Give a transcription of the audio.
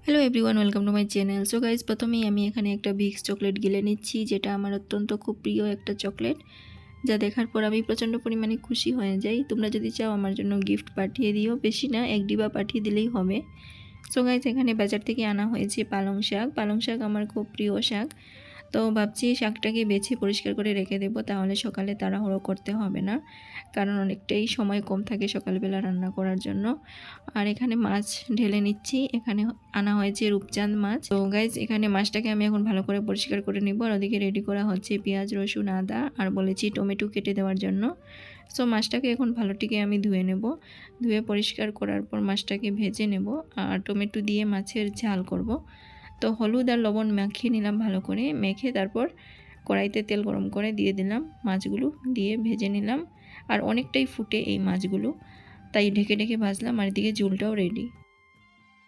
Hello everyone, welcome to my channel. So guys, প্রথমেই আমি এখানে একটা ভিক্স চকলেট গিলে নিচ্ছি, যেটা আমার অত্যন্ত খুব প্রিয় একটা চকলেট, যা দেখার পর আমি প্রচণ্ড পরিমাণে খুশি হয়ে যাই। তোমরা যদি চাও আমার জন্য গিফট পাঠিয়ে দিও, বেশি না, 1 ডিবা পাঠিয়ে দিলেই হবে। সো গাইজ, এখানে বাজার থেকে আনা হয়েছে পালং শাক। পালং শাক আমার খুব প্রিয় শাক। তো ভাবছি শাকটাকে বেছে পরিষ্কার করে রেখে দেবো, তাহলে সকালে তাড়াহুড়ো করতে হবে না, কারণ অনেকটাই সময় কম থাকে সকালবেলা রান্না করার জন্য। আর এখানে মাছ ঢেলে নিচ্ছি। এখানে আনা হয়েছে রূপচাঁদ মাছ। তো গাইজ, এখানে মাছটাকে আমি এখন ভালো করে পরিষ্কার করে নিব। আর ওদিকে রেডি করা হচ্ছে পেঁয়াজ, রসুন, আদা, আর বলেছি টমেটো কেটে দেওয়ার জন্য। সো মাছটাকে এখন ভালোটিকে আমি ধুয়ে নেব। ধুয়ে পরিষ্কার করার পর মাছটাকে ভেজে নেব আর টমেটো দিয়ে মাছের ঝাল করব। তো হলুদ আর লবণ মাখিয়ে নিলাম ভালো করে। মেখে তারপর কড়াইতে তেল গরম করে দিয়ে দিলাম, মাছগুলো দিয়ে ভেজে নিলাম। আর অনেকটাই ফুটে এই মাছগুলো, তাই ঢেকে ঢেকে ভাজলাম। আর এদিকে ঝোলটাও রেডি।